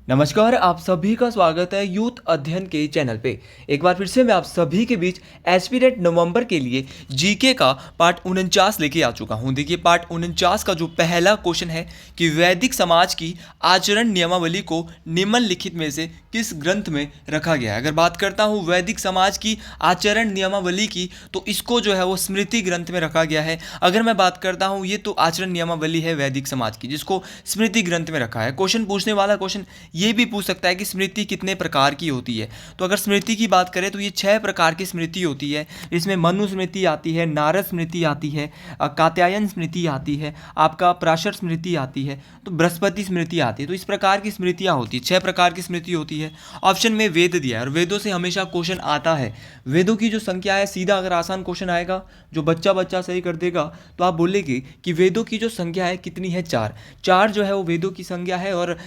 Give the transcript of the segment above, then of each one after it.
नमस्कार, आप सभी का स्वागत है यूथ अध्ययन के चैनल पे। एक बार फिर से मैं आप सभी के बीच एस्पिरेंट नवंबर के लिए जीके का पार्ट 49 लेके आ चुका हूँ। देखिए, पार्ट 49 का जो पहला क्वेश्चन है कि वैदिक समाज की आचरण नियमावली को निम्नलिखित में से किस ग्रंथ में रखा गया है। अगर बात करता हूँ वैदिक समाज की आचरण नियमावली की, तो इसको जो है वो स्मृति ग्रंथ में रखा गया है। अगर मैं बात करता हूँ, ये तो आचरण नियमावली है वैदिक समाज की, जिसको स्मृति ग्रंथ में रखा है। क्वेश्चन पूछने वाला क्वेश्चन ये भी पूछ सकता है कि स्मृति कितने प्रकार की होती है। तो अगर स्मृति की बात करें तो ये 6 प्रकार की स्मृति होती है। इसमें मनु स्मृति आती है, नारद स्मृति आती है, कात्यायन स्मृति आती है, आपका पराशर स्मृति आती है, तो बृहस्पति स्मृति आती है। तो इस प्रकार की स्मृतियाँ होती है, 6 प्रकार की स्मृति होती है। ऑप्शन में वेद दिया है और वेदों से हमेशा क्वेश्चन आता है। वेदों की जो संख्या है, सीधा अगर आसान क्वेश्चन आएगा जो बच्चा बच्चा सही कर देगा तो आप बोलेंगे कि वेदों की जो संख्या है कितनी है, 4। 4 जो है वो वेदों की संख्या है। और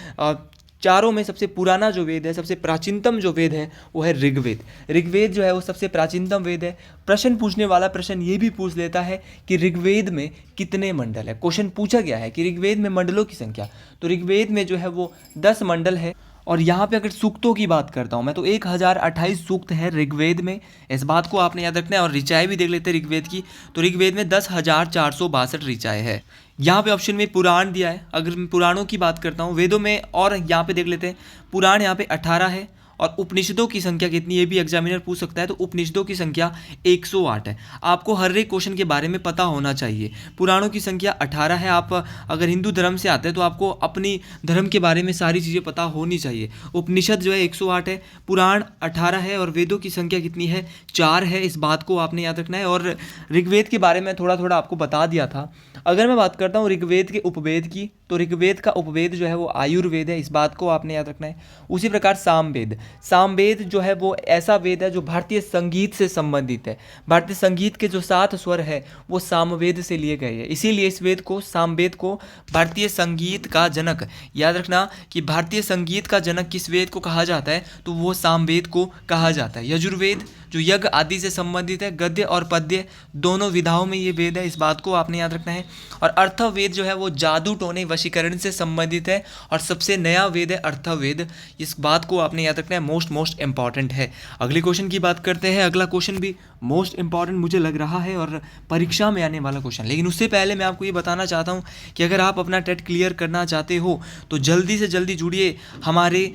चारों में सबसे पुराना जो वेद है, सबसे प्राचीनतम जो वेद है वो है ऋग्वेद। ऋग्वेद जो है वो सबसे प्राचीनतम वेद है। प्रश्न पूछने वाला प्रश्न ये भी पूछ लेता है कि ऋग्वेद में कितने मंडल है। क्वेश्चन पूछा गया है कि ऋग्वेद में मंडलों की संख्या, तो ऋग्वेद में जो है वो 10 मंडल है। और यहाँ पे अगर सूक्तों की बात करता हूँ मैं, तो 1028 सूक्त है ऋग्वेद में। इस बात को आपने याद रखना है। और ऋचाएँ भी देख लेते हैं ऋग्वेद की, तो ऋग्वेद में 10,462 ऋचाएँ है। यहाँ पे ऑप्शन में पुराण दिया है। अगर मैं पुराणों की बात करता हूँ वेदों में, और यहाँ पे देख लेते हैं, पुराण यहाँ पे 18 है। और उपनिषदों की संख्या कितनी, ये भी एग्जामिनर पूछ सकता है। तो उपनिषदों की संख्या 108 है। आपको हर एक क्वेश्चन के बारे में पता होना चाहिए। पुराणों की संख्या 18 है। आप अगर हिंदू धर्म से आते हैं तो आपको अपनी धर्म के बारे में सारी चीज़ें पता होनी चाहिए। उपनिषद जो है 108 है, पुराण 18 है, और वेदों की संख्या कितनी है, 4 है। इस बात को आपने याद रखना है। और ऋग्वेद के बारे में थोड़ा थोड़ा आपको बता दिया था। अगर मैं बात करता हूँ ऋग्वेद के उपवेद की, तो ऋग्वेद का उपवेद जो है वो आयुर्वेद है। इस बात को आपने याद रखना है। उसी प्रकार सामवेद, सामवेद जो है वो ऐसा वेद है जो भारतीय संगीत से संबंधित है। भारतीय संगीत के जो 7 स्वर है वो सामवेद से लिए गए हैं। इसीलिए इस वेद को, सामवेद को, भारतीय संगीत का जनक, याद रखना कि भारतीय संगीत का जनक किस वेद को कहा जाता है, तो वो सामवेद को कहा जाता है। यजुर्वेद जो यज्ञ आदि से संबंधित है, गद्य और पद्य दोनों विधाओं में ये वेद है। इस बात को आपने याद रखना है। और अर्थवेद जो है वो जादू टोने वशीकरण से संबंधित है और सबसे नया वेद है अर्थवेद। इस बात को आपने याद रखना है, मोस्ट इंपॉर्टेंट है। अगले क्वेश्चन की बात करते हैं। अगला क्वेश्चन भी मोस्ट इंपॉर्टेंट मुझे लग रहा है और परीक्षा में आने वाला क्वेश्चन। लेकिन उससे पहले मैं आपको ये बताना चाहता हूँ कि अगर आप अपना टेट क्लियर करना चाहते हो तो जल्दी से जल्दी जुड़िए हमारे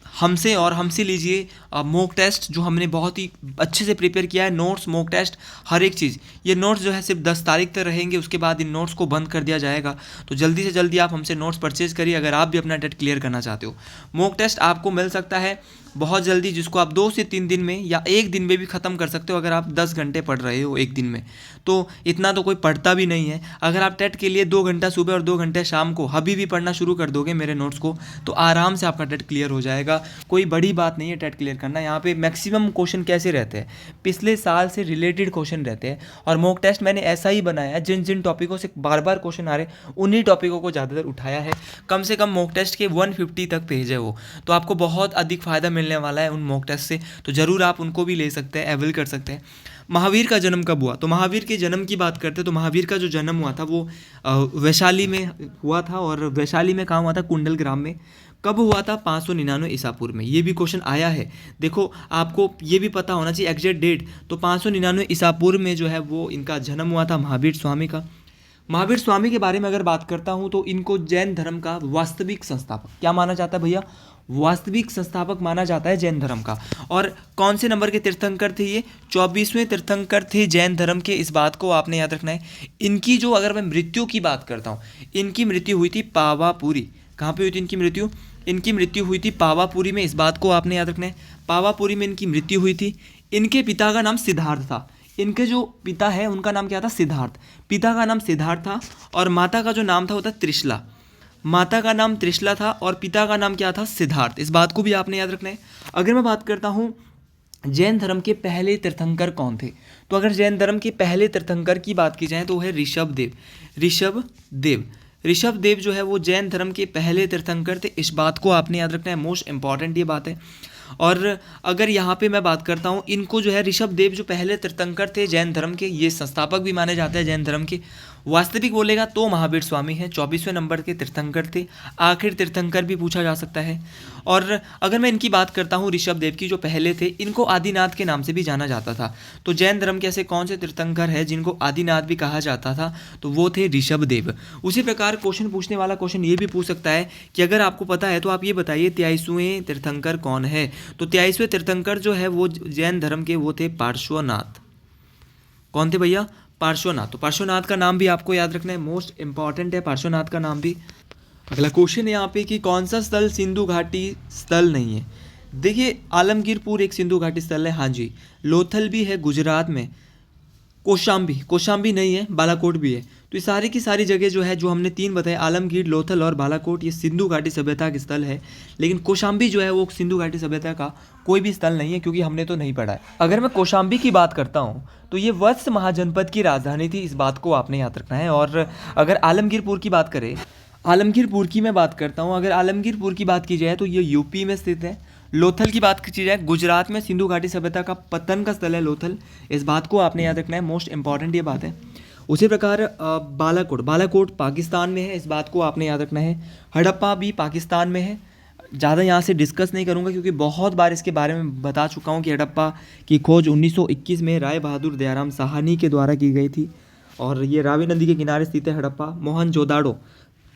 हमसे, और हमसे लीजिए मॉक टेस्ट जो हमने बहुत ही अच्छे से प्रिपेयर किया है। नोट्स, मॉक टेस्ट, हर एक चीज़। ये नोट्स जो है सिर्फ 10 तारीख तक रहेंगे, उसके बाद इन नोट्स को बंद कर दिया जाएगा। तो जल्दी से जल्दी आप हमसे नोट्स परचेज करिए अगर आप भी अपना टेट क्लियर करना चाहते हो। मॉक टेस्ट आपको मिल सकता है बहुत जल्दी, जिसको आप 2 से 3 दिन में या 1 दिन में भी ख़त्म कर सकते हो। अगर आप 10 घंटे पढ़ रहे हो एक दिन में, तो इतना तो कोई पढ़ता भी नहीं है। अगर आप टेट के लिए 2 घंटा सुबह और 2 घंटे शाम को अभी भी पढ़ना शुरू कर दोगे मेरे नोट्स को, तो आराम से आपका टेट क्लियर हो जाएगा। कोई बड़ी बात नहीं है टेट क्लियर करना। यहाँ पे मैक्सिमम क्वेश्चन कैसे रहते हैं, पिछले साल से रिलेटेड क्वेश्चन रहते हैं। और मॉक टेस्ट मैंने ऐसा ही बनाया है, जिन जिन टॉपिकों से बार बार क्वेश्चन आ रहे हैं उन्हीं टॉपिकों को ज़्यादातर उठाया है। कम से कम मॉक टेस्ट के 150 तक पेज है वो, तो आपको बहुत अधिक फ़ायदा मिलने वाला है उन मॉक टेस्ट से। तो ज़रूर आप उनको भी ले सकते हैं, अवेल कर सकते हैं। महावीर का जन्म कब हुआ, तो महावीर के जन्म की बात करते हैं तो महावीर का जो जन्म हुआ था वो वैशाली में हुआ था। और वैशाली में कहाँ हुआ था, कुंडल ग्राम में। कब हुआ था, 599 ईसा पूर्व में। ये भी क्वेश्चन आया है। देखो, आपको ये भी पता होना चाहिए एग्जैक्ट डेट। तो 599 ईसा पूर्व में जो है वो इनका जन्म हुआ था, महावीर स्वामी का। महावीर स्वामी के बारे में अगर बात करता हूँ तो इनको जैन धर्म का वास्तविक संस्थापक क्या माना जाता है भैया, वास्तविक संस्थापक माना जाता है जैन धर्म का। और कौन से नंबर के तीर्थंकर थे ये, 24वें तीर्थंकर थे जैन धर्म के। इस बात को आपने याद रखना है। इनकी जो, अगर मैं मृत्यु की बात करता हूँ, इनकी मृत्यु हुई थी पावापुरी। कहाँ पे हुई थी इनकी मृत्यु, इनकी मृत्यु हुई थी पावापुरी में। इस बात को आपने याद रखना है, पावापुरी में इनकी मृत्यु हुई थी। इनके पिता का नाम सिद्धार्थ था। इनके जो पिता है उनका नाम क्या था, सिद्धार्थ। पिता का नाम सिद्धार्थ था और माता का जो नाम था वो था त्रिशला। माता का नाम त्रिशला था और पिता का नाम क्या था, सिद्धार्थ। इस बात को भी आपने याद रखना है। अगर मैं बात करता हूँ जैन धर्म के पहले तीर्थंकर कौन थे, तो अगर जैन धर्म के पहले तीर्थंकर की बात की जाए तो वो है ऋषभदेव। ऋषभदेव जो है वो जैन धर्म के पहले तीर्थंकर थे। इस बात को आपने याद रखना है, मोस्ट इंपॉर्टेंट ये बात है। और अगर यहाँ पे मैं बात करता हूँ, इनको जो है ऋषभदेव जो पहले तीर्थंकर थे जैन धर्म के, ये संस्थापक भी माने जाते हैं जैन धर्म के। वास्तविक बोलेगा तो महावीर स्वामी हैं, 24वें नंबर के तीर्थंकर थे, आखिर तीर्थंकर भी पूछा जा सकता है। और अगर मैं इनकी बात करता हूँ ऋषभ देव की, जो पहले थे, इनको आदिनाथ के नाम से भी जाना जाता था। तो जैन धर्म के ऐसे कौन से तीर्थंकर है जिनको आदिनाथ भी कहा जाता था, तो वो थे ऋषभ देव। उसी प्रकार क्वेश्चन पूछने वाला क्वेश्चन ये भी पूछ सकता है कि अगर आपको पता है तो आप ये बताइए 23वें तीर्थंकर कौन है। तो 23वें तीर्थंकर जो है वो जैन धर्म के वो थे पार्श्वनाथ। कौन थे भैया? पार्श्वनाथ। तो पार्श्वनाथ का नाम भी आपको याद रखना है, मोस्ट इंपॉर्टेंट है पार्श्वनाथ का नाम भी। अगला क्वेश्चन है यहाँ पे कि कौन सा स्थल सिंधु घाटी स्थल नहीं है। देखिए आलमगीरपुर एक सिंधु घाटी स्थल है, हाँ जी। लोथल भी है गुजरात में, कोशाम्बी नहीं है, बालाकोट भी है। तो ये सारी की सारी जगह जो है, जो हमने तीन बताए, आलमगीर, लोथल और बालाकोट, ये सिंधु घाटी सभ्यता के स्थल है। लेकिन कोशाम्बी जो है वो सिंधु घाटी सभ्यता का कोई भी स्थल नहीं है, क्योंकि हमने तो नहीं पढ़ा है। अगर मैं कोशाम्बी की बात करता हूँ तो ये वत्स महाजनपद की राजधानी थी, इस बात को आपने याद रखना है। और अगर आलमगीरपुर की बात करें, आलमगीरपुर की मैं बात करता हूँ, अगर आलमगीरपुर की बात की जाए तो ये यूपी में स्थित है। लोथल की बात की जाए, गुजरात में सिंधु घाटी सभ्यता का पतन का स्थल है लोथल, इस बात को आपने याद रखना है, मोस्ट इंपॉर्टेंट ये बात है। उसी प्रकार बालाकोट पाकिस्तान में है, इस बात को आपने याद रखना है। हड़प्पा भी पाकिस्तान में है। ज़्यादा यहाँ से डिस्कस नहीं करूँगा क्योंकि बहुत बार इसके बारे में बता चुका हूँ कि हड़प्पा की खोज 1921 में राय बहादुर दयाराम साहनी के द्वारा की गई थी, और ये रावी नदी के किनारे स्थित है हड़प्पा। मोहनजोदाड़ो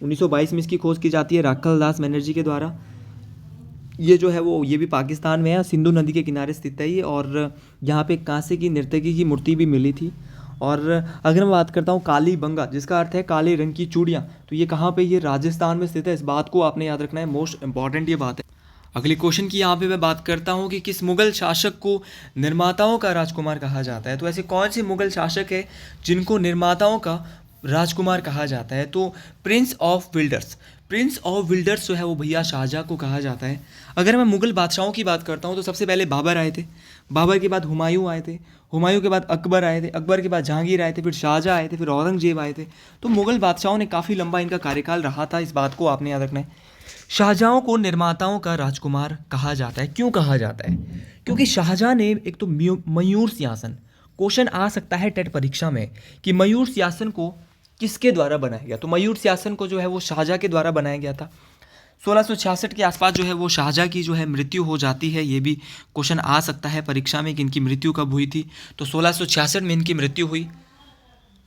1922 में इसकी खोज की जाती है राखल दास बनर्जी के द्वारा। ये जो है वो ये भी पाकिस्तान में है, सिंधु नदी के किनारे स्थित है ये, और यहाँ पे कांसे की नर्तकी की मूर्ति भी मिली थी। और अगर मैं बात करता हूँ कालीबंगा, जिसका अर्थ है काले रंग की चूड़ियाँ, तो ये कहाँ पे, ये राजस्थान में स्थित है, इस बात को आपने याद रखना है, मोस्ट इंपॉर्टेंट ये बात है। अगले क्वेश्चन की यहाँ पे मैं बात करता हूँ कि किस मुगल शासक को निर्माताओं का राजकुमार कहा जाता है। तो ऐसे कौन से मुगल शासक है जिनको निर्माताओं का राजकुमार कहा जाता है? तो प्रिंस ऑफ विल्डर्स जो है वो भैया शाहजहाँ को कहा जाता है। अगर मैं मुगल बादशाहों की बात करता हूँ तो सबसे पहले बाबर आए थे, बाबर के बाद हुमायूं आए थे, हुमायूं के बाद अकबर आए थे, अकबर के बाद जहांगीर आए थे, फिर शाहजहाँ आए थे, फिर औरंगजेब आए थे। तो मुगल बादशाहों ने काफ़ी लंबा इनका कार्यकाल रहा था, इस बात को आपने याद रखना है। शाहजहाँ को निर्माताओं का राजकुमार कहा जाता है। क्यों कहा जाता है? क्योंकि शाहजहाँ ने एक तो मयूर सिंहासन, क्वेश्चन आ सकता है टेट परीक्षा में कि मयूर सिंहासन को किसके द्वारा बनाया गया। तो मयूर सिंहासन को जो है वो शाहजहाँ के द्वारा बनाया गया था। 1666 के आसपास जो है वो शाहजहाँ की जो है मृत्यु हो जाती है। ये भी क्वेश्चन आ सकता है परीक्षा में कि इनकी मृत्यु कब हुई थी। तो 1666 में इनकी मृत्यु हुई।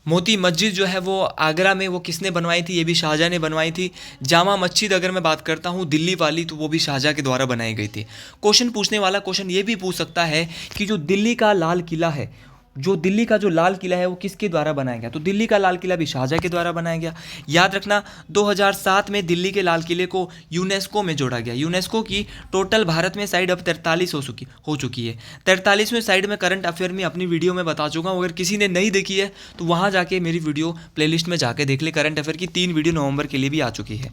मोती मस्जिद जो है वो आगरा में वो किसने बनवाई थी? ये भी शाहजहाँ ने बनवाई थी। जामा मस्जिद अगर मैं बात करता हूँ दिल्ली वाली, तो वो भी शाहजहाँ के द्वारा बनाई गई थी। क्वेश्चन पूछने वाला क्वेश्चन ये भी पूछ सकता है कि जो दिल्ली का लाल किला है, लाल किला है वो किसके द्वारा बनाया गया? तो दिल्ली का लाल किला भी शाहजहाँ के द्वारा बनाया गया। याद रखना 2007 में दिल्ली के लाल किले को यूनेस्को में जोड़ा गया। यूनेस्को की टोटल भारत में साइड अब 43 हो चुकी है। 43वें साइड में करंट अफेयर में अपनी वीडियो में बता चुका हूँ। अगर किसी ने नहीं देखी है तो वहाँ जाके मेरी वीडियो प्लेलिस्ट में जाके देख ले। करंट अफेयर की 3 वीडियो नवंबर के लिए भी आ चुकी है।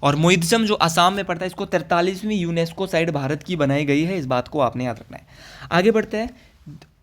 और मोइज्जम जो असम में पड़ता है, इसको 43वीं यूनेस्को साइड भारत की बनाई गई है, इस बात को आपने याद रखना है। आगे बढ़ते हैं।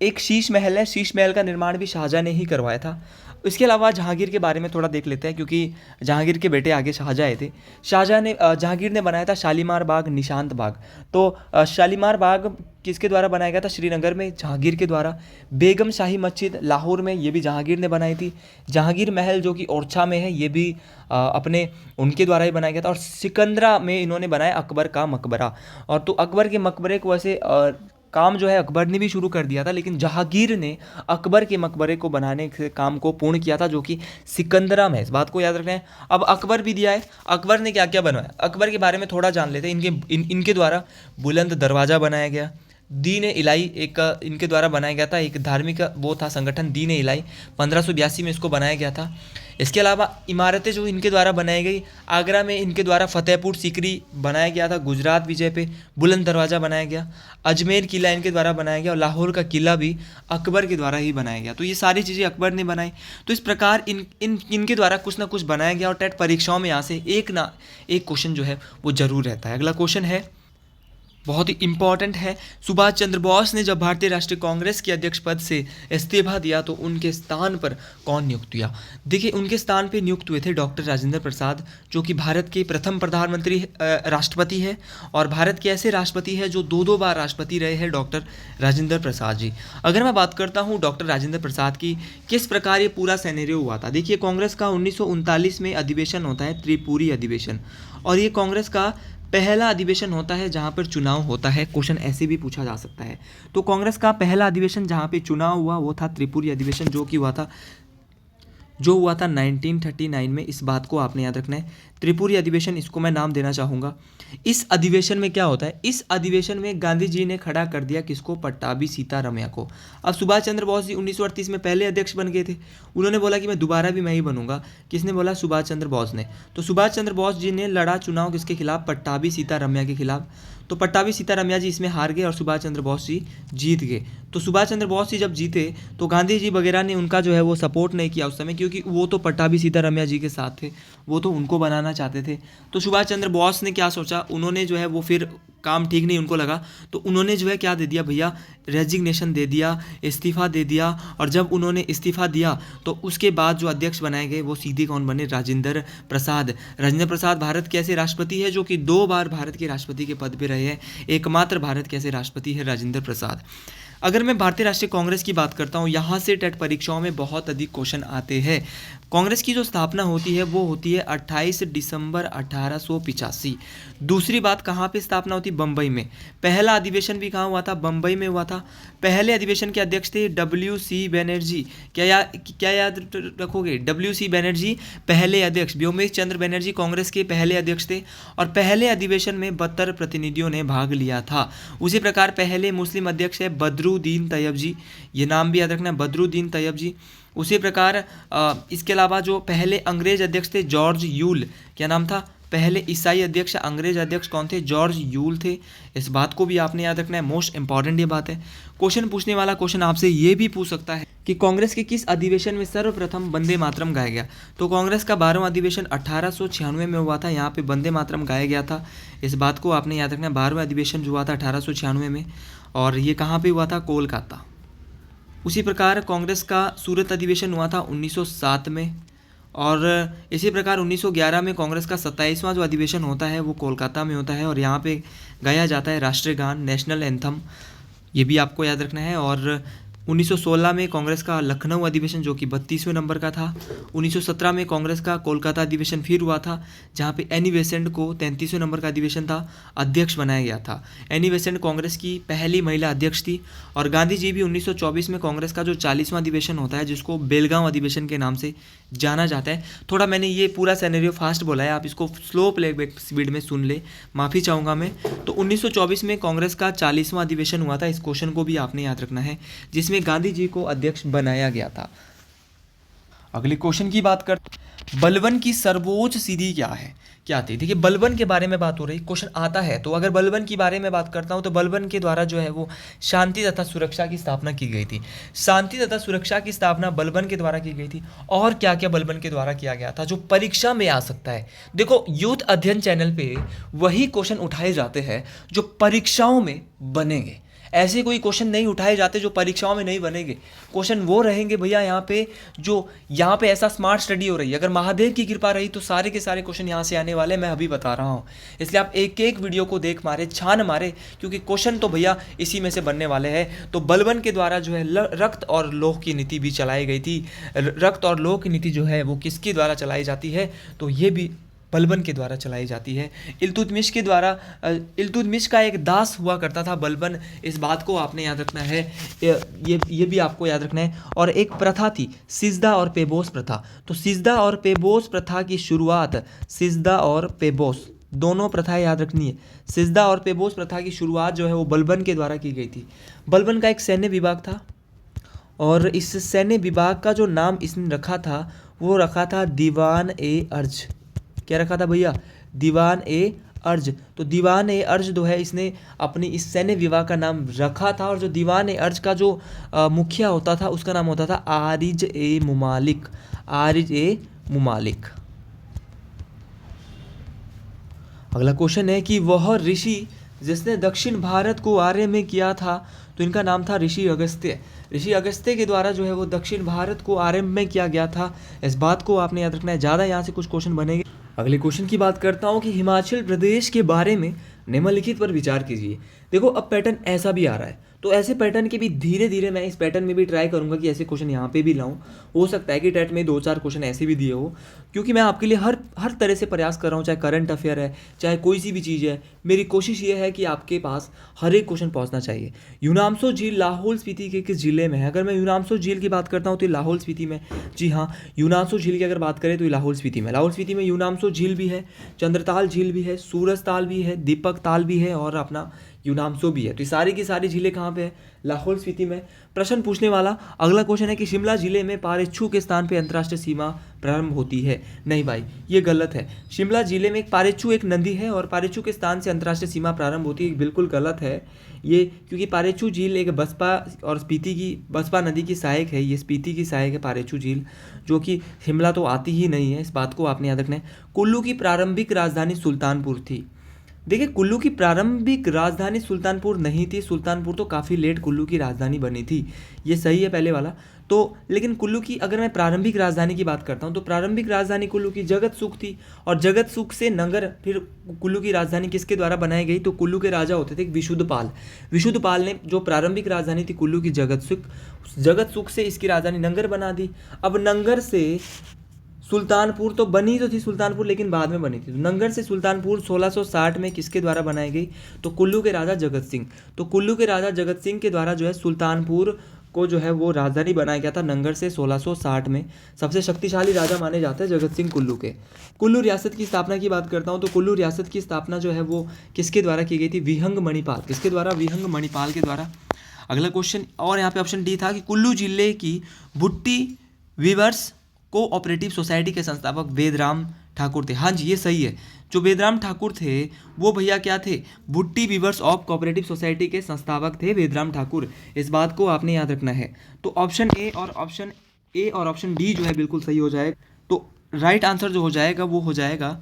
एक शीश महल है, शीश महल का निर्माण भी शाहजहाँ ने ही करवाया था। इसके अलावा जहांगीर के बारे में थोड़ा देख लेते हैं, क्योंकि जहांगीर के बेटे आगे शाहजहाँ आए थे। जहांगीर ने बनाया था शालीमार बाग, निशांत बाग। तो शालीमार बाग किसके द्वारा बनाया गया था? श्रीनगर में जहांगीर के द्वारा। बेगम शाही मस्जिद लाहौर में, ये भी जहांगीर ने बनाई थी। जहांगीर महल जो कि ओरछा में है, ये भी अपने उनके द्वारा ही बनाया गया था। और सिकंदरा में इन्होंने बनाया अकबर का मकबरा। और तो अकबर के मकबरे को वैसे काम जो है अकबर ने भी शुरू कर दिया था, लेकिन जहांगीर ने अकबर के मकबरे को बनाने के काम को पूर्ण किया था, जो कि सिकंदरा में है। इस बात को याद रखना है। अब अकबर भी दिया है, अकबर ने क्या क्या बनवाया, अकबर के बारे में थोड़ा जान लेते हैं। इनके द्वारा बुलंद दरवाज़ा बनाया गया। दीन इलाई एक इनके द्वारा बनाया गया था, एक धार्मिक वो था संगठन दीन इलाई, 1582 में इसको बनाया गया था। इसके अलावा इमारतें जो इनके द्वारा बनाई गई, आगरा में इनके द्वारा फतेहपुर सीकरी बनाया गया था, गुजरात विजय पे बुलंद दरवाज़ा बनाया गया, अजमेर किला इनके द्वारा बनाया गया, और लाहौर का किला भी अकबर के द्वारा ही बनाया गया। तो ये सारी चीज़ें अकबर ने बनाई। तो इस प्रकार इनके द्वारा कुछ ना कुछ बनाया गया, और टेट परीक्षाओं में यहाँ से एक ना एक क्वेश्चन जो है वो जरूर रहता है। अगला क्वेश्चन है बहुत ही इंपॉर्टेंट है। सुभाष चंद्र बोस ने जब भारतीय राष्ट्रीय कांग्रेस के अध्यक्ष पद से इस्तीफा दिया तो उनके स्थान पर कौन नियुक्त हुआ? देखिए, उनके स्थान पे नियुक्त हुए थे डॉक्टर राजेंद्र प्रसाद, जो कि भारत के प्रथम प्रधानमंत्री राष्ट्रपति है, और भारत के ऐसे राष्ट्रपति है जो दो बार राष्ट्रपति रहे हैं, डॉक्टर राजेंद्र प्रसाद जी। अगर मैं बात करता हूँ डॉक्टर राजेंद्र प्रसाद की, किस प्रकार ये पूरा सिनेरियो हुआ था। देखिए, कांग्रेस का 1939 में अधिवेशन होता है, त्रिपुरी अधिवेशन, और ये कांग्रेस का पहला अधिवेशन होता है जहाँ पर चुनाव होता है। क्वेश्चन ऐसे भी पूछा जा सकता है। तो कांग्रेस का पहला अधिवेशन जहाँ पे चुनाव हुआ वो था त्रिपुरी अधिवेशन, जो हुआ था 1939 में। इस बात को आपने याद रखना है, त्रिपुरी अधिवेशन, इसको मैं नाम देना चाहूँगा। इस अधिवेशन में क्या होता है, इस अधिवेशन में गांधी जी ने खड़ा कर दिया किसको? पट्टाभी सीतारमैया को। अब सुभाष चंद्र बोस जी 1938 में पहले अध्यक्ष बन गए थे, उन्होंने बोला कि मैं दोबारा भी मैं ही बनूंगा। किसने बोला? सुभाष चंद्र बोस ने। तो सुभाष चंद्र बोस जी ने लड़ा चुनाव किसके खिलाफ? पट्टाभी सीतारमैया के खिलाफ। तो पट्टाभी सीतारमैया जी इसमें हार गए और सुभाष चंद्र बोस जी जीत गए। तो सुभाष चंद्र बोस जी जब जीते तो गांधी जी वगैरह ने उनका जो है वो सपोर्ट नहीं किया उस समय, क्योंकि वो तो पट्टाभी सीतारमैया जी के साथ थे, वो तो उनको बनाना चाहते थे। तो सुभाष चंद्र बोस ने क्या सोचा, उन्होंने जो है वो फिर काम ठीक नहीं उनको लगा, तो उन्होंने जो है क्या दे दिया भैया? रेजिग्नेशन दे दिया, इस्तीफा दे दिया। और जब उन्होंने इस्तीफा दिया तो उसके बाद जो अध्यक्ष बनाए गए वो सीधे कौन बने? राजेंद्र प्रसाद। राजेंद्र प्रसाद भारत के ऐसे राष्ट्रपति है जो कि 2 बार भारत के राष्ट्रपति के पद पर रहे हैं, एकमात्र भारत के ऐसे राष्ट्रपति है राजेंद्र प्रसाद। अगर मैं भारतीय राष्ट्रीय कांग्रेस की बात करता हूँ, यहाँ से टेट परीक्षाओं में बहुत अधिक क्वेश्चन आते हैं। कांग्रेस की जो स्थापना होती है वो होती है 28 दिसंबर 1885। दूसरी बात, कहाँ पे स्थापना होती? बम्बई में। पहला अधिवेशन भी कहाँ हुआ था? बम्बई में हुआ था। पहले अधिवेशन के अध्यक्ष थे WC बनर्जी। क्या याद रखोगे? WC बनर्जी पहले अध्यक्ष। व्योमेश चंद्र बनर्जी कांग्रेस के पहले अध्यक्ष थे और पहले अधिवेशन में 72 प्रतिनिधियों ने भाग लिया था। उसी प्रकार पहले मुस्लिम अध्यक्ष है बदरुद्दीन तैयब जी, ये नाम भी याद रखना है, बदरुद्दीन तैयब जी। उसी प्रकार इसके अलावा जो पहले अंग्रेज अध्यक्ष थे जॉर्ज यूल, क्या नाम था? पहले ईसाई अध्यक्ष, अंग्रेज अध्यक्ष कौन थे? जॉर्ज यूल थे। इस बात को भी आपने याद रखना है, मोस्ट इंपॉर्टेंट ये बात है। क्वेश्चन पूछने वाला क्वेश्चन आपसे ये भी पूछ सकता है कि कांग्रेस के किस अधिवेशन में सर्वप्रथम वंदे मातरम गाया गया? तो कांग्रेस का 12वां अधिवेशन 1896 में हुआ था, यहाँ पे वंदे मातरम गाया गया था। इस बात को आपने याद रखना है। 12वां अधिवेशन जो हुआ था 1896 में, और ये कहाँ पे हुआ था? कोलकाता। उसी प्रकार कांग्रेस का सूरत अधिवेशन हुआ था 1907 में, और इसी प्रकार 1911 में कांग्रेस का 27वां जो अधिवेशन होता है वो कोलकाता में होता है, और यहाँ पे गाया जाता है राष्ट्रीय गान, नेशनल एंथम, ये भी आपको याद रखना है। और 1916 में कांग्रेस का लखनऊ अधिवेशन जो कि 32वें नंबर का था। 1917 में कांग्रेस का कोलकाता अधिवेशन फिर हुआ था, जहां पे एनी बेसेंट को 33वें नंबर का अधिवेशन था, अध्यक्ष बनाया गया था। एनी बेसेंट कांग्रेस की पहली महिला अध्यक्ष थी। और गांधी जी भी 1924 में कांग्रेस का जो 40वां अधिवेशन होता है, जिसको बेलगांव अधिवेशन के नाम से जाना जाता है। थोड़ा मैंने ये पूरा सिनेरियो फास्ट बोला है, आप इसको स्लो प्लेबैक स्पीड में सुन ले, माफ़ी चाहूँगा मैं। तो 1924 में कांग्रेस का 40वां अधिवेशन हुआ था, इस क्वेश्चन को भी आपने याद रखना है, जिसमें गांधी जी को अध्यक्ष बनाया गया था। अगले क्वेश्चन की बात कर, बलबन की सर्वोच्च सीढ़ी क्या है? क्या थी? देखिए, बलबन के बारे में बात हो रही, क्वेश्चन आता है। तो अगर बलबन की बारे में बात करता हूं तो बलबन के द्वारा जो है वो शांति तथा सुरक्षा की स्थापना की गई थी। शांति तथा सुरक्षा की स्थापना बलबन के द्वारा की गई थी। और क्या क्या बलबन के द्वारा किया गया था जो परीक्षा में आ सकता है? देखो, यूथ अध्ययन चैनल पे वही क्वेश्चन उठाए जाते हैं जो परीक्षाओं में बनेंगे। ऐसे कोई क्वेश्चन नहीं उठाए जाते जो परीक्षाओं में नहीं बनेंगे। क्वेश्चन वो रहेंगे भैया यहाँ पे ऐसा स्मार्ट स्टडी हो रही है। अगर महादेव की कृपा रही तो सारे के सारे क्वेश्चन यहाँ से आने वाले, मैं अभी बता रहा हूँ। इसलिए आप एक एक वीडियो को देख मारे, छान मारे, क्योंकि क्वेश्चन तो भैया इसी में से बनने वाले हैं। तो बलबन के द्वारा जो है रक्त और लौह की नीति भी चलाई गई थी। रक्त और लौह की नीति जो है वो किसके द्वारा चलाई जाती है? तो ये भी बलबन के द्वारा चलाई जाती है। इल्तुतमिश के द्वारा, इल्तुतमिश का एक दास हुआ करता था बलबन, इस बात को आपने याद रखना है, ये भी आपको याद रखना है। और एक प्रथा थी सिजदा और पेबोस प्रथा। तो सिजदा और पेबोस प्रथा की शुरुआत, सिजदा और पेबोस दोनों प्रथाएं याद रखनी है। सिजदा और पेबोस प्रथा की शुरुआत जो है वो बलबन के द्वारा की गई थी। बलबन का एक सैन्य विभाग था, और इस सैन्य विभाग का जो नाम इसने रखा था वो रखा था दीवान ए अर्ज। क्या रखा था भैया? दीवान ए अर्ज। तो दीवान ए अर्ज जो है इसने अपनी इस सैन्य विभाग का नाम रखा था। और जो दीवान ए अर्ज का जो मुखिया होता था उसका नाम होता था आरिज ए मुमालिक। आरिज ए मुमालिक। अगला क्वेश्चन है कि वह ऋषि जिसने दक्षिण भारत को आर्य में किया था, तो इनका नाम था ऋषि अगस्त्य। ऋषि अगस्त्य के द्वारा जो है वो दक्षिण भारत को आर्य में किया गया था। इस बात को आपने याद रखना है। ज़्यादा यहाँ से कुछ क्वेश्चन बनेंगे। अगले क्वेश्चन की बात करता हूँ कि हिमाचल प्रदेश के बारे में निम्नलिखित पर विचार कीजिए। देखो अब पैटर्न ऐसा भी आ रहा है, तो ऐसे पैटर्न के भी धीरे धीरे मैं इस पैटर्न में भी ट्राई करूंगा कि ऐसे क्वेश्चन यहाँ पे भी लाऊं। हो सकता है कि टेट में 2-4 क्वेश्चन ऐसे भी दिए हो, क्योंकि मैं आपके लिए हर तरह से प्रयास कर रहा हूँ। चाहे करंट अफेयर है, चाहे कोई सी भी चीज़ है, मेरी कोशिश ये है कि आपके पास हर एक क्वेश्चन पहुँचना चाहिए। यूनामसो झील लाहौल स्पीति के किस जिले में है? अगर मैं यूनामसो झील की बात करता हूँ तो ये लाहौल स्पीति में। जी हाँ, यूनामसो झील की अगर बात करें तो ये लाहौल स्पीति में। लाहौल स्पीति में यूनामसो झील भी है, चंद्रताल झील भी है, सूरज ताल भी है, दीपक ताल भी है और अपना यूनामसो भी है। तो ये सारी की सारी झीलें कहाँ पे है? लाहौल स्पीति में। प्रश्न पूछने वाला अगला क्वेश्चन है कि शिमला जिले में पारेछु के स्थान पे अंतर्राष्ट्रीय सीमा प्रारंभ होती है। नहीं भाई, ये गलत है। शिमला जिले में एक पारेछु एक नदी है और पारेछु के स्थान से अंतर्राष्ट्रीय सीमा प्रारंभ होती है, बिल्कुल गलत है ये, क्योंकि पारेछु झील एक बसपा और स्पीति की बसपा नदी की सहायक है। ये स्पीति की सहायक है पारेछु झील, जो कि शिमला तो आती ही नहीं है। इस बात को आपने याद रखना है। कुल्लू की प्रारंभिक राजधानी सुल्तानपुर थी। देखिए, कुल्लू की प्रारंभिक राजधानी सुल्तानपुर नहीं थी। सुल्तानपुर तो काफ़ी लेट कुल्लू की राजधानी बनी थी, ये सही है पहले वाला तो। लेकिन कुल्लू की अगर मैं प्रारंभिक राजधानी की बात करता हूँ तो प्रारंभिक राजधानी कुल्लू की जगत सुख थी, और जगत सुख से नगर फिर कुल्लू की राजधानी किसके द्वारा बनाई गई? तो कुल्लू के राजा होते थे विशुद्धपाल। विशुद्धपाल ने जो प्रारंभिक राजधानी थी कुल्लू की जगत सुख से इसकी राजधानी नंगर बना दी। अब नंगर से सुल्तानपुर तो बनी तो थी सुल्तानपुर, लेकिन बाद में बनी थी। तो नंगर से सुल्तानपुर 1660 में किसके द्वारा बनाई गई? तो कुल्लू के राजा जगत सिंह। तो कुल्लू के राजा जगत सिंह के द्वारा जो है सुल्तानपुर को जो है वो राजधानी बनाया गया था नंगर से 1660 में। सबसे शक्तिशाली राजा माने जाते हैं जगत सिंह कुल्लू के। कुल्लू रियासत की स्थापना की बात करता हूँ तो कुल्लू रियासत की स्थापना जो है वो किसके द्वारा की गई थी? विहंग मणिपाल। किसके द्वारा? विहंग मणिपाल के द्वारा। अगला क्वेश्चन, और यहाँ पे ऑप्शन डी था कि कुल्लू जिले की भुट्टी वीवर्स कोऑपरेटिव सोसाइटी के संस्थापक वेदराम ठाकुर थे। हाँ जी, ये सही है। जो वेदराम ठाकुर थे वो भैया क्या थे? Bhutti viewers of cooperative society के संस्थापक थे वेदराम ठाकुर। इस बात को आपने याद रखना है। तो ऑप्शन ए और ऑप्शन डी जो है बिल्कुल सही हो जाएगा। तो राइट आंसर जो हो जाएगा वो हो जाएगा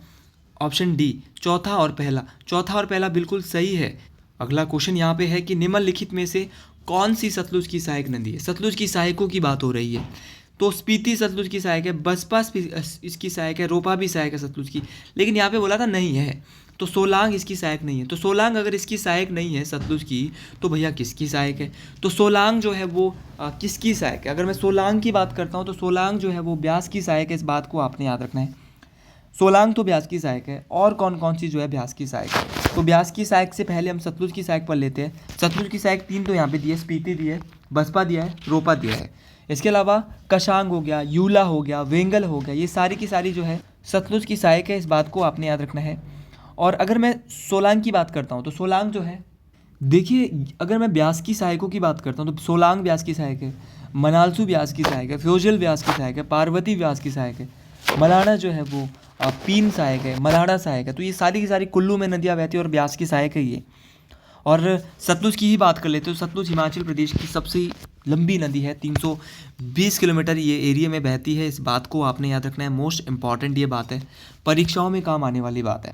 ऑप्शन डी, चौथा और पहला बिल्कुल सही है। अगला क्वेश्चन यहाँ पे है कि निम्नलिखित में से कौन सी सतलुज की सहायक नदी है? सतलुज की सहायकों की बात हो रही है, तो स्पीति सतलुज की सहायक है, बसपा इसकी सहायक है, रोपा भी सहायक है सतलुज की। लेकिन यहाँ पे बोला था नहीं है, तो सोलांग इसकी सहायक नहीं है। तो सोलांग अगर इसकी सहायक नहीं है सतलुज की, तो भैया किसकी सहायक है? तो सोलांग जो है वो किसकी सहायक है? अगर मैं सोलांग की बात करता हूँ तो सोलांग जो है वो ब्यास की सहायक है। इस बात को आपने याद रखना है। सोलांग तो ब्यास की सहायक है। और कौन कौन सी जो है ब्यास की सहायक है? तो ब्यास की सहायक से पहले हम सतलुज की सहायक पर लेते हैं। सतलुज की सहायक 3 तो यहाँ पे दी है, स्पीति दी है, बसपा दिया है, रोपा दिया है। इसके अलावा कशांग हो गया, यूला हो गया, वेंगल हो गया, ये सारी की सारी जो है सतलुज की सहायक है। इस बात को आपने याद रखना है। और अगर मैं सोलांग की बात करता हूँ तो सोलांग जो है, देखिए अगर मैं ब्यास की सहायकों की बात करता हूँ तो सोलांग ब्यास की सहायक है, मनालसू ब्यास की सहायक है, फ्योजल ब्यास की सहायक है, पार्वती ब्यास की सहायक है, मलाना जो है वो पीन सहायक है, मलाना सहायक है। तो ये सारी की सारी कुल्लू में नदियाँ बहती है और ब्यास की सहायक है ये। और सतलुज की ही बात कर लेते हो। सतलुज हिमाचल प्रदेश की सबसे लंबी नदी है, 320 किलोमीटर ये एरिया में बहती है। इस बात को आपने याद रखना है, मोस्ट इंपॉर्टेंट ये बात है, परीक्षाओं में काम आने वाली बात है।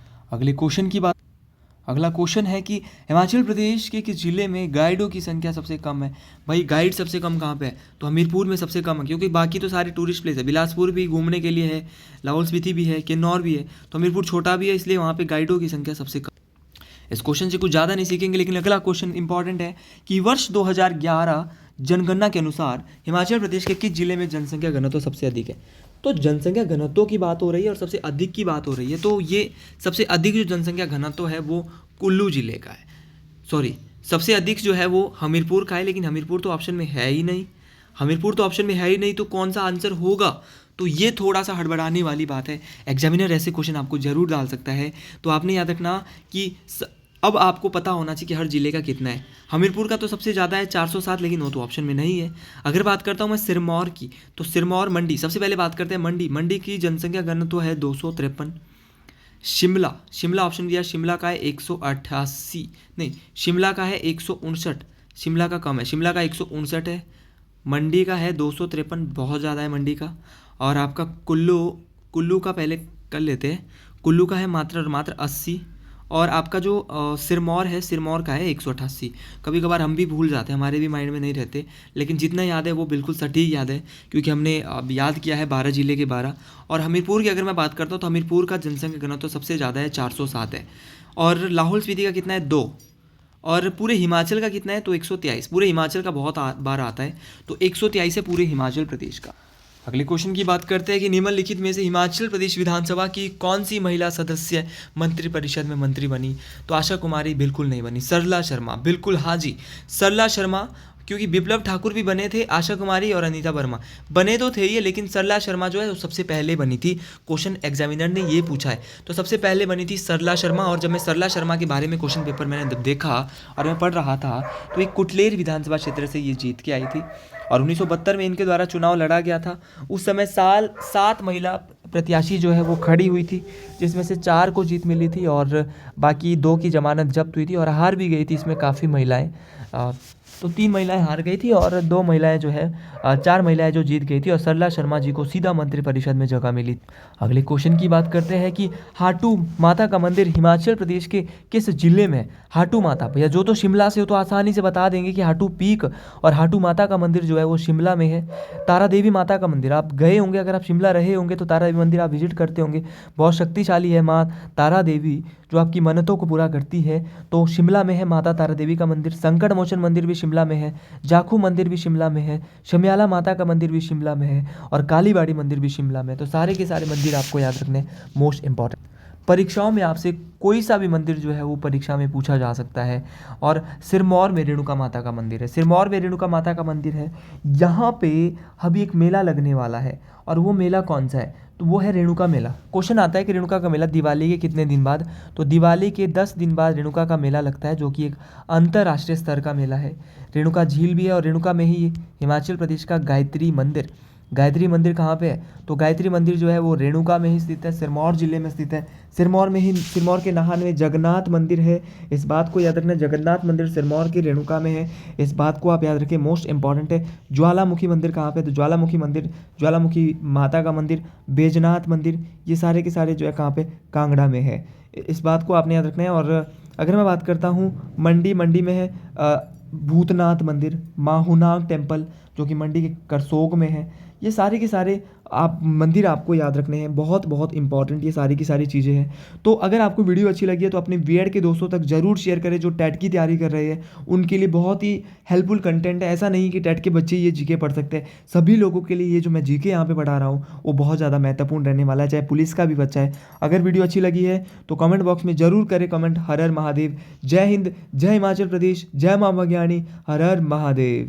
अगला क्वेश्चन है कि हिमाचल प्रदेश के किस जिले में गाइडों की संख्या सबसे कम है? भाई गाइड सबसे कम कहाँ पे है? तो हमीरपुर में सबसे कम है, क्योंकि बाकी तो सारे टूरिस्ट प्लेस है। बिलासपुर भी घूमने के लिए है, लाहौल स्पीति भी है, किन्नौर भी है, तो हमीरपुर छोटा भी है, इसलिए वहाँ पे गाइडों की संख्या सबसे कम। इस क्वेश्चन से कुछ ज़्यादा नहीं सीखेंगे, लेकिन अगला क्वेश्चन इंपॉर्टेंट है कि वर्ष 2011 जनगणना के अनुसार हिमाचल प्रदेश के किस जिले में जनसंख्या घनत्व सबसे अधिक है? तो जनसंख्या घनत्व की बात हो रही है और सबसे अधिक की बात हो रही है, तो ये सबसे अधिक जो जनसंख्या घनत्व है वो कुल्लू जिले का है। सॉरी, सबसे अधिक जो है वो हमीरपुर का है, लेकिन हमीरपुर तो ऑप्शन में है ही नहीं। तो कौन सा आंसर होगा? तो ये थोड़ा सा हड़बड़ाने वाली बात है। एग्जामिनर ऐसे क्वेश्चन आपको जरूर डाल सकता है, तो आपने याद रखना कि अब आपको पता होना चाहिए कि हर जिले का कितना है। हमीरपुर का तो सबसे ज़्यादा है 407, लेकिन वो तो ऑप्शन में नहीं है। अगर बात करता हूँ मैं सिरमौर की, तो सिरमौर मंडी, सबसे पहले बात करते हैं मंडी की जनसंख्या घनत्व है 253। शिमला ऑप्शन दिया, शिमला का है 188, नहीं शिमला का है 159, शिमला का कम है, शिमला का 159 है। मंडी का है 253, बहुत ज़्यादा है मंडी का। और आपका कुल्लू का पहले कर लेते हैं, कुल्लू का है मात्र 80, और आपका जो सिरमौर है, सिरमौर का है 188। कभी कभार हम भी भूल जाते हैं, हमारे भी माइंड में नहीं रहते, लेकिन जितना याद है वो बिल्कुल सटीक याद है, क्योंकि हमने अब याद किया है 12 जिले के 12। और हमीरपुर की अगर मैं बात करता हूँ तो हमीरपुर का जनसंख्या घनत्व तो सबसे ज़्यादा है, 407 है। और लाहौल स्पीति का कितना है, 2। और पूरे हिमाचल का कितना है, तो 123। पूरे हिमाचल का बहुत बार आता है, तो 123 है पूरे हिमाचल प्रदेश का। अगले क्वेश्चन की बात करते हैं कि निम्नलिखित में से हिमाचल प्रदेश विधानसभा की कौन सी महिला सदस्य मंत्रिपरिषद में मंत्री बनी। तो आशा कुमारी बिल्कुल नहीं बनी, सरला शर्मा, बिल्कुल हाँ जी, सरला शर्मा। क्योंकि बिप्लब ठाकुर भी बने थे, आशा कुमारी और अनीता वर्मा बने तो थे ये, लेकिन सरला शर्मा जो है वो सबसे पहले बनी थी। क्वेश्चन एग्जामिनर ने ये पूछा है, तो सबसे पहले बनी थी सरला शर्मा। और जब मैं सरला शर्मा के बारे में क्वेश्चन पेपर मैंने जब देखा और मैं पढ़ रहा था, तो एक कुटलेर विधानसभा क्षेत्र से ये जीत के आई थी। और 1972 में इनके द्वारा चुनाव लड़ा गया था। उस समय 7 महिला प्रत्याशी जो है वो खड़ी हुई थी, जिसमें से 4 को जीत मिली थी और बाकी 2 की जमानत जब्त हुई थी और हार भी गई थी इसमें काफ़ी महिलाएं। तो 3 महिलाएं हार गई थी और 2 महिलाएं जो है 4 महिलाएं जो जीत गई थी, और सरला शर्मा जी को सीधा मंत्रिपरिषद में जगह मिली। अगले क्वेश्चन की बात करते हैं कि हाटू माता का मंदिर हिमाचल प्रदेश के किस जिले में है। हाटू माता, भैया जो तो शिमला से हो तो आसानी से बता देंगे कि हाटू पीक और हाटू माता का मंदिर जो है वो शिमला में है। तारा देवी माता का मंदिर आप गए होंगे, अगर आप शिमला रहे होंगे तो तारा देवी मंदिर आप विजिट करते होंगे, बहुत शक्तिशाली है माँ तारा देवी, जो आपकी मन्नतों को पूरा करती है। तो शिमला में है माता तारा देवी का मंदिर। संकट मोचन मंदिर भी शिमला में है, जाखू मंदिर भी शिमला में है, शमियाला माता का मंदिर भी शिमला में है और कालीबाड़ी मंदिर भी शिमला में है। तो सारे के सारे मंदिर आपको याद रखने मोस्ट इंपॉर्टेंट। परीक्षाओं में आपसे कोई सा भी मंदिर जो है वो परीक्षा में पूछा जा सकता है। और सिरमौर में रेणुका माता का मंदिर है, सिरमौर में रेणुका माता का मंदिर है। यहाँ पे अभी एक मेला लगने वाला है, और वो मेला कौन सा है, तो वो है रेणुका मेला। क्वेश्चन आता है कि रेणुका का मेला दिवाली के कितने दिन बाद, तो दिवाली के 10 दिन बाद रेणुका का मेला लगता है, जो कि एक अंतर्राष्ट्रीय स्तर का मेला है। रेणुका झील भी है और रेणुका में ही हिमाचल प्रदेश का गायत्री मंदिर। गायत्री मंदिर कहाँ पे है, तो गायत्री मंदिर जो है वो रेणुका में ही स्थित है, सिरमौर जिले में स्थित है। सिरमौर में ही, सिरमौर के नाहन में जगन्नाथ मंदिर है, इस बात को याद रखना, जगन्नाथ मंदिर सिरमौर की रेणुका में है, इस बात को आप याद रखें, मोस्ट इंपॉर्टेंट है। ज्वालामुखी मंदिर कहाँ पे, तो ज्वालामुखी मंदिर, ज्वालामुखी माता का मंदिर, बैजनाथ मंदिर, ये सारे के सारे जो है कहाँ पे, कांगड़ा में है, इस बात को आपने याद रखना है। और अगर मैं बात करता हूँ मंडी, मंडी में है भूतनाथ मंदिर, माहूनाग टेम्पल, जो कि मंडी के करसोग में है। ये सारे के सारे आप मंदिर आपको याद रखने हैं, बहुत बहुत इंपॉर्टेंट ये सारी की सारी चीज़ें हैं। तो अगर आपको वीडियो अच्छी लगी है तो अपने बीएड के दोस्तों तक ज़रूर शेयर करें, जो टेट की तैयारी कर रहे हैं उनके लिए बहुत ही हेल्पफुल कंटेंट है। ऐसा नहीं कि टेट के बच्चे ये जीके पढ़ सकते हैं, सभी लोगों के लिए ये जो मैं जीके यहाँ पे पढ़ा रहा हूँ वो बहुत ज़्यादा महत्वपूर्ण रहने वाला है, चाहे पुलिस का भी बच्चा है। अगर वीडियो अच्छी लगी है तो कमेंट बॉक्स में ज़रूर करें कमेंट। हर हर महादेव, जय हिंद, जय हिमाचल प्रदेश, जय माँ भगयाणी, हर हर महादेव।